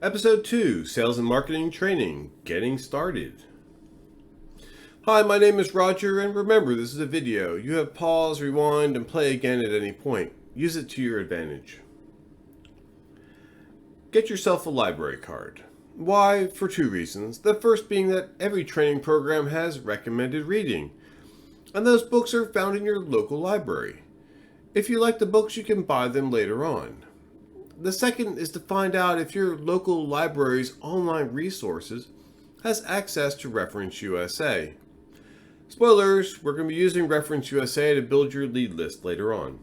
Episode 2, Sales and Marketing Training, Getting Started. Hi, my name is Roger, and remember, this is a video. You have pause, rewind, and play again at any point. Use it to your advantage. Get yourself a library card. Why? For two reasons. The first being that every training program has recommended reading, and those books are found in your local library. If you like the books, you can buy them later on. The second is to find out if your local library's online resources has access to Reference USA. Spoilers, we're going to be using Reference USA to build your lead list later on.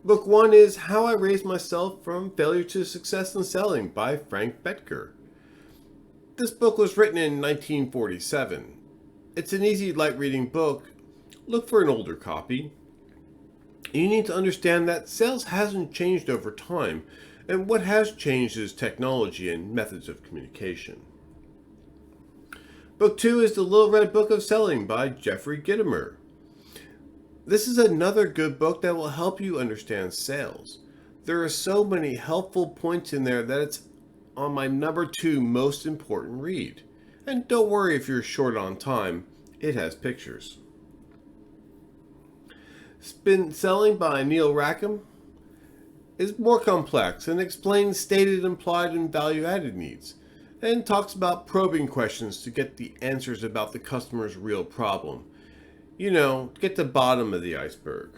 Book 1 is How I Raised Myself from Failure to Success in Selling by Frank Bettger. This book was written in 1947. It's an easy, light reading book. Look for an older copy. You need to understand that sales hasn't changed over time, and what has changed is technology and methods of communication. Book 2 is The Little Red Book of Selling by Jeffrey Gitomer. This is another good book that will help you understand sales. There are so many helpful points in there that it's on my number 2 most important read. And don't worry if you're short on time, it has pictures. Spin Selling by Neil Rackham is more complex and explains stated, implied, and value-added needs, and talks about probing questions to get the answers about the customer's real problem. Get the bottom of the iceberg.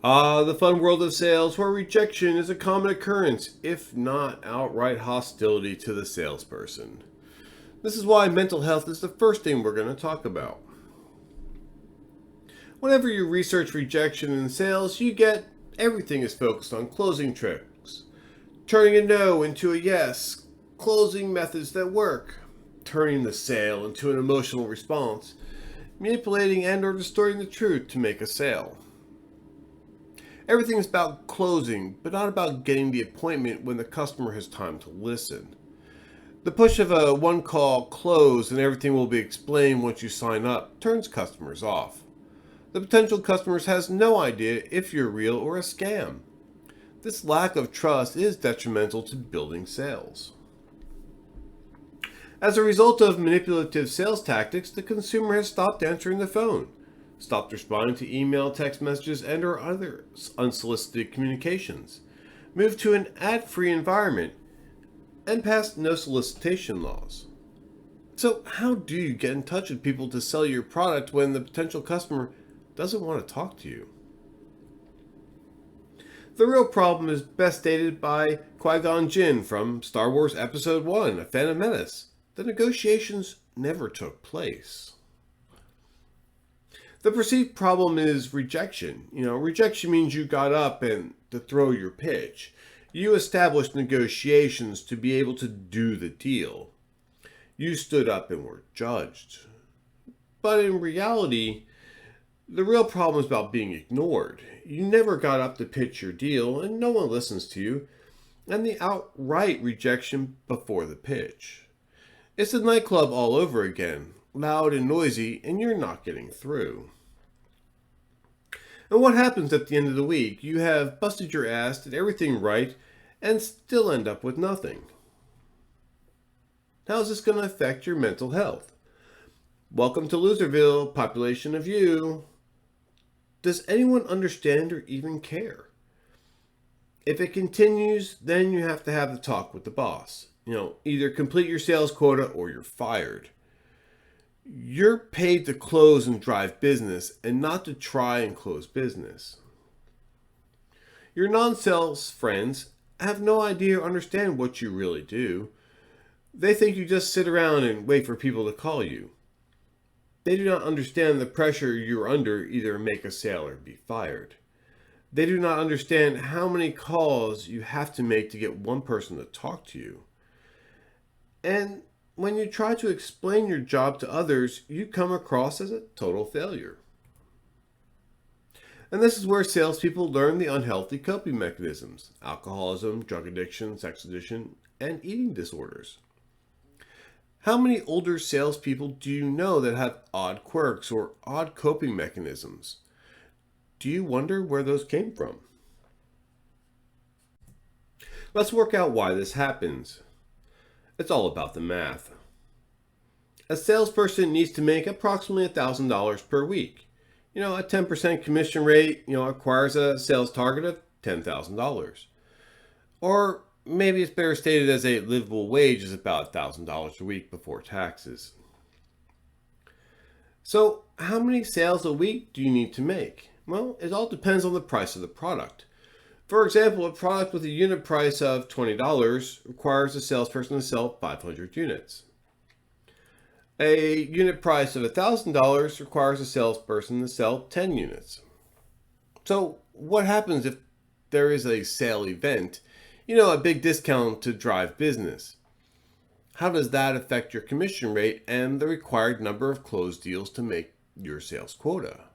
The fun world of sales, where rejection is a common occurrence, if not outright hostility to the salesperson. This is why mental health is the first thing we're going to talk about. Whenever you research rejection in sales, you get everything is focused on closing tricks, turning a no into a yes, closing methods that work, turning the sale into an emotional response, manipulating and or distorting the truth to make a sale. Everything is about closing, but not about getting the appointment when the customer has time to listen. The push of a one-call close and everything will be explained once you sign up turns customers off. The potential customers has no idea if you're real or a scam. This lack of trust is detrimental to building sales. As a result of manipulative sales tactics, the consumer has stopped answering the phone, stopped responding to email, text messages, and or other unsolicited communications, moved to an ad-free environment, and passed no solicitation laws. So how do you get in touch with people to sell your product when the potential customer doesn't want to talk to you? The real problem is best stated by Qui-Gon Jinn from Star Wars Episode 1, A Phantom Menace. The negotiations never took place. The perceived problem is rejection. Rejection means you got up and to throw your pitch. You established negotiations to be able to do the deal. You stood up and were judged. But in reality, the real problem is about being ignored. You never got up to pitch your deal, and no one listens to you, and the outright rejection before the pitch. It's a nightclub all over again, loud and noisy, and you're not getting through. And what happens at the end of the week? You have busted your ass, did everything right, and still end up with nothing. How's this going to affect your mental health? Welcome to Loserville, population of you. Does anyone understand or even care? If it continues, then you have to have the talk with the boss. Either complete your sales quota or you're fired. You're paid to close and drive business and not to try and close business. Your non-sales friends have no idea or understand what you really do. They think you just sit around and wait for people to call you. They do not understand the pressure you're under, either make a sale or be fired. They do not understand how many calls you have to make to get one person to talk to you. And when you try to explain your job to others, you come across as a total failure. And this is where salespeople learn the unhealthy coping mechanisms: alcoholism, drug addiction, sex addiction, and eating disorders. How many older salespeople do you know that have odd quirks or odd coping mechanisms? Do you wonder where those came from? Let's work out why this happens. It's all about the math. A salesperson needs to make approximately $1,000 per week. A 10% commission rate, requires a sales target of $10,000. Or maybe it's better stated as a livable wage is about $1,000 a week before taxes. So, how many sales a week do you need to make? Well, it all depends on the price of the product. For example, a product with a unit price of $20 requires a salesperson to sell 500 units. A unit price of $1,000 requires a salesperson to sell 10 units. So, what happens if there is a sale event, a big discount to drive business? How does that affect your commission rate and the required number of closed deals to make your sales quota?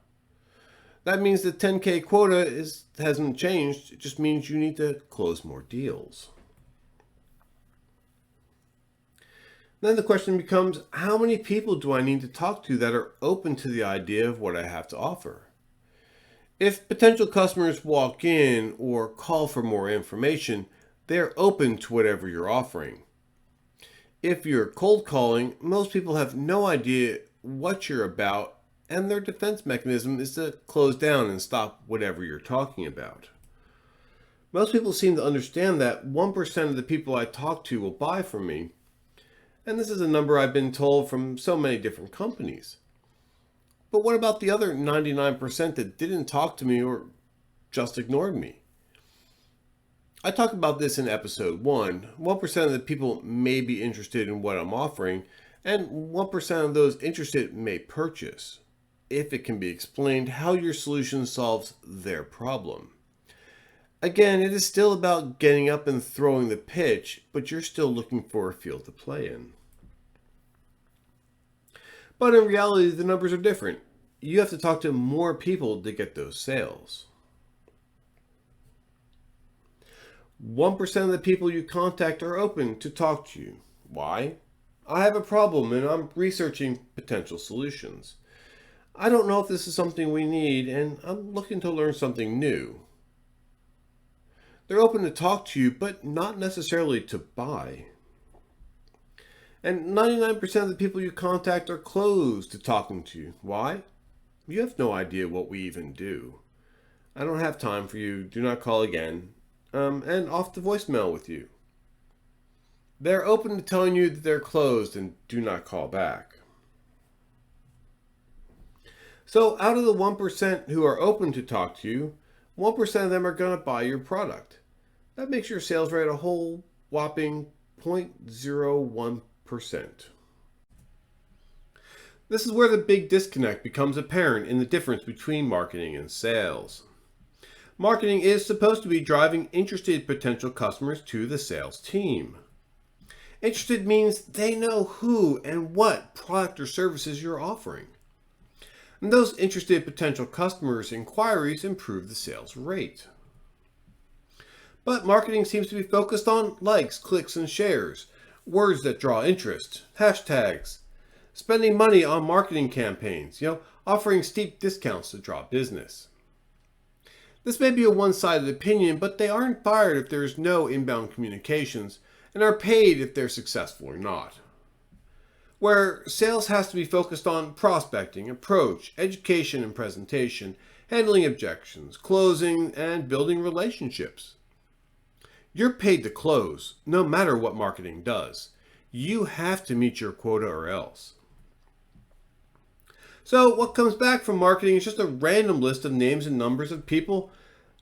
That means the 10K quota hasn't changed. It just means you need to close more deals. Then the question becomes, how many people do I need to talk to that are open to the idea of what I have to offer? If potential customers walk in or call for more information, they're open to whatever you're offering. If you're cold calling, most people have no idea what you're about, and their defense mechanism is to close down and stop whatever you're talking about. Most people seem to understand that 1% of the people I talk to will buy from me, and this is a number I've been told from so many different companies. But what about the other 99% that didn't talk to me or just ignored me? I talked about this in episode 1. 1% of the people may be interested in what I'm offering, and 1% of those interested may purchase, if it can be explained how your solution solves their problem. Again, it is still about getting up and throwing the pitch, but you're still looking for a field to play in. But in reality, the numbers are different. You have to talk to more people to get those sales. 1% of the people you contact are open to talk to you. Why? I have a problem and I'm researching potential solutions. I don't know if this is something we need and I'm looking to learn something new. They're open to talk to you, but not necessarily to buy. And 99% of the people you contact are closed to talking to you. Why? You have no idea what we even do. I don't have time for you. Do not call again. And off the voicemail with you. They're open to telling you that they're closed and do not call back. So out of the 1% who are open to talk to you, 1% of them are going to buy your product. That makes your sales rate a whole whopping 0.01%. This is where the big disconnect becomes apparent in the difference between marketing and sales. Marketing is supposed to be driving interested potential customers to the sales team. Interested means they know who and what product or services you're offering. And those interested potential customers' inquiries improve the sales rate. But marketing seems to be focused on likes, clicks, and shares, words that draw interest, hashtags, spending money on marketing campaigns, offering steep discounts to draw business. This may be a one-sided opinion, but they aren't fired if there is no inbound communications and are paid if they're successful or not. Where sales has to be focused on prospecting, approach, education and presentation, handling objections, closing, and building relationships. You're paid to close, no matter what marketing does. You have to meet your quota or else. So what comes back from marketing is just a random list of names and numbers of people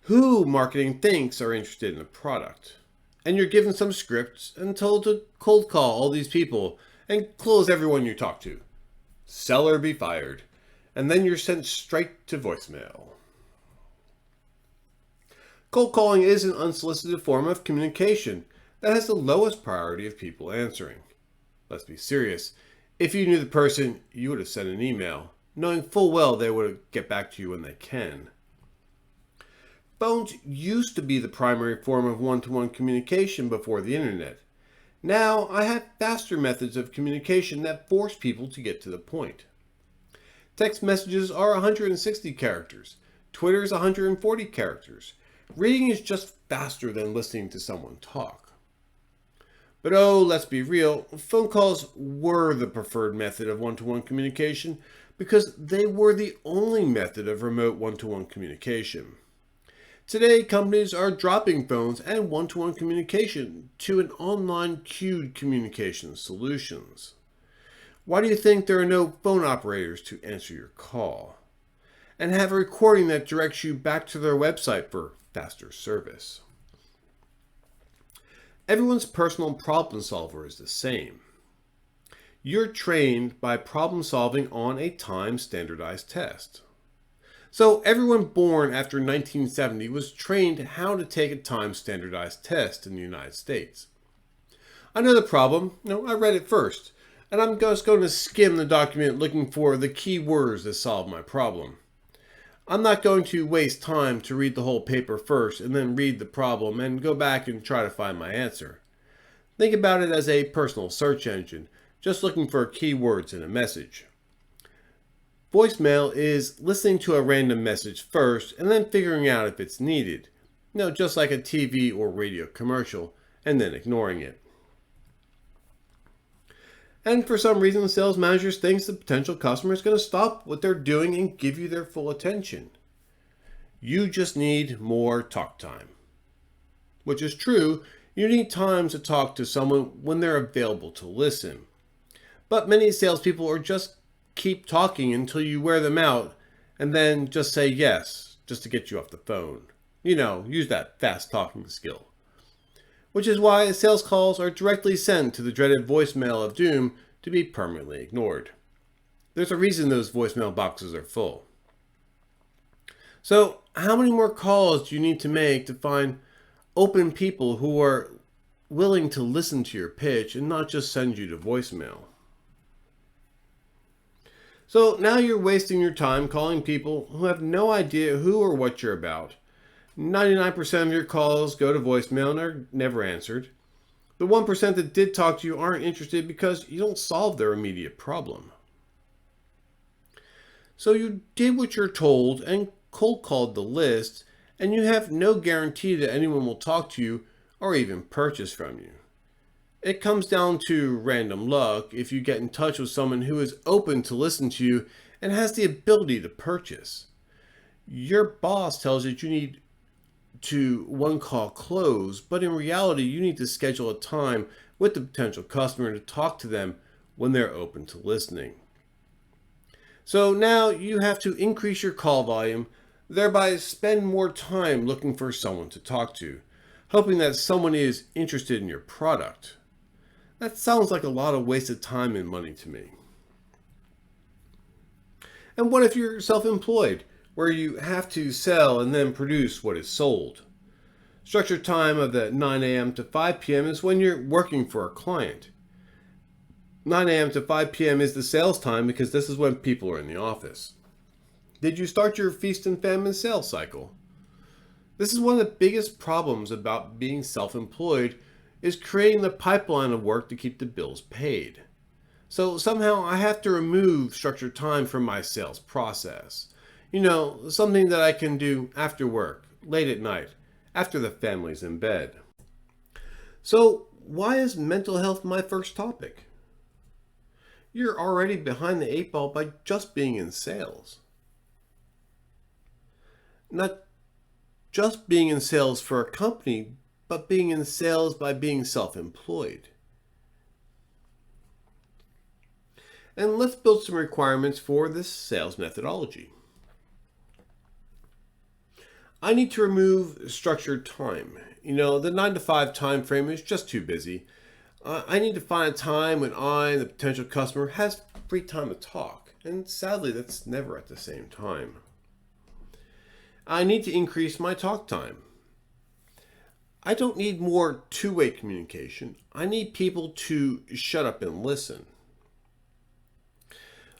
who marketing thinks are interested in a product. And you're given some scripts and told to cold call all these people and close everyone you talk to. Sell or be fired. And then you're sent straight to voicemail. Cold calling is an unsolicited form of communication that has the lowest priority of people answering. Let's be serious. If you knew the person, you would have sent an email, knowing full well they would get back to you when they can. Phones used to be the primary form of one-to-one communication before the internet. Now I have faster methods of communication that force people to get to the point. Text messages are 160 characters. Twitter is 140 characters. Reading is just faster than listening to someone talk. But oh, let's be real, phone calls were the preferred method of one-to-one communication because they were the only method of remote one-to-one communication. Today, companies are dropping phones and one-to-one communication to an online queued communication solutions. Why do you think there are no phone operators to answer your call? And have a recording that directs you back to their website for faster service. Everyone's personal problem solver is the same. You're trained by problem solving on a time standardized test. So everyone born after 1970 was trained how to take a time standardized test in the United States. I know the problem. I read it first, and I'm just going to skim the document looking for the key words that solve my problem. I'm not going to waste time to read the whole paper first and then read the problem and go back and try to find my answer. Think about it as a personal search engine, just looking for keywords in a message. Voicemail is listening to a random message first and then figuring out if it's needed. Just like a TV or radio commercial, and then ignoring it. And for some reason, sales managers think the potential customer is going to stop what they're doing and give you their full attention. You just need more talk time. Which is true, you need time to talk to someone when they're available to listen. But many salespeople are just keep talking until you wear them out and then just say yes, just to get you off the phone. Use that fast talking skill. Which is why sales calls are directly sent to the dreaded voicemail of doom to be permanently ignored. There's a reason those voicemail boxes are full. So, how many more calls do you need to make to find open people who are willing to listen to your pitch and not just send you to voicemail? So now you're wasting your time calling people who have no idea who or what you're about. 99% of your calls go to voicemail and are never answered. The 1% that did talk to you aren't interested because you don't solve their immediate problem. So you did what you're told and cold called the list, and you have no guarantee that anyone will talk to you or even purchase from you. It comes down to random luck if you get in touch with someone who is open to listen to you and has the ability to purchase. Your boss tells you need to one call close, but in reality you need to schedule a time with the potential customer to talk to them when they're open to listening. So now you have to increase your call volume, thereby spend more time looking for someone to talk to, hoping that someone is interested in your product. That sounds like a lot of wasted time and money to me. And what if you're self-employed, where you have to sell and then produce what is sold? Structured time of the 9 a.m. to 5 p.m. is when you're working for a client. 9 a.m. to 5 p.m. is the sales time because this is when people are in the office. Did you start your feast and famine sales cycle? This is one of the biggest problems about being self-employed is creating the pipeline of work to keep the bills paid. So somehow I have to remove structured time from my sales process. Something that I can do after work, late at night, after the family's in bed. So why is mental health my first topic? You're already behind the 8 ball by just being in sales. Not just being in sales for a company, but being in sales by being self-employed. And let's build some requirements for this sales methodology. I need to remove structured time. The 9 to 5 time frame is just too busy. I need to find a time when I and the potential customer has free time to talk. And sadly, that's never at the same time. I need to increase my talk time. I don't need more two-way communication. I need people to shut up and listen.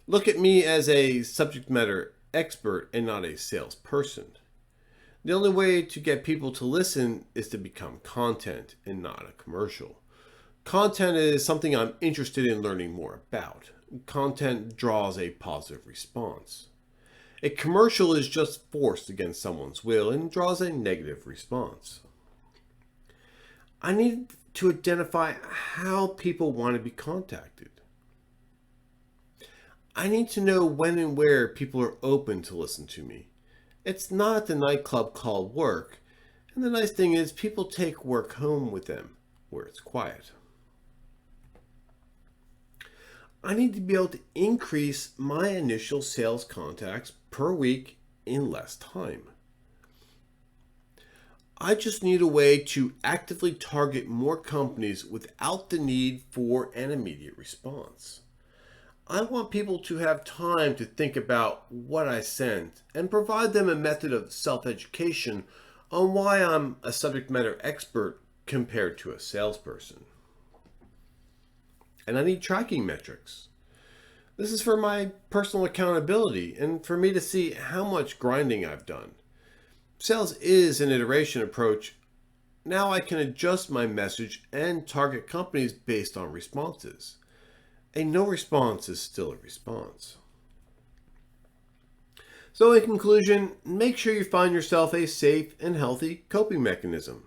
Look at me as a subject matter expert and not a salesperson. The only way to get people to listen is to become content and not a commercial. Content is something I'm interested in learning more about. Content draws a positive response. A commercial is just forced against someone's will and draws a negative response. I need to identify how people want to be contacted. I need to know when and where people are open to listen to me. It's not at the nightclub called work, and the nice thing is people take work home with them, where it's quiet. I need to be able to increase my initial sales contacts per week in less time. I just need a way to actively target more companies without the need for an immediate response. I want people to have time to think about what I sent and provide them a method of self-education on why I'm a subject matter expert compared to a salesperson. And I need tracking metrics. This is for my personal accountability and for me to see how much grinding I've done. Sales is an iteration approach. Now I can adjust my message and target companies based on responses. A no response is still a response. So in conclusion, make sure you find yourself a safe and healthy coping mechanism.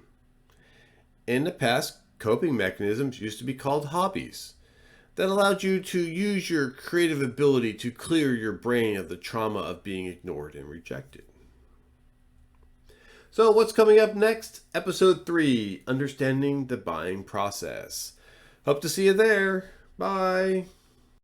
In the past, coping mechanisms used to be called hobbies that allowed you to use your creative ability to clear your brain of the trauma of being ignored and rejected. So what's coming up next? Episode 3, Understanding the Buying Process. Hope to see you there. Bye.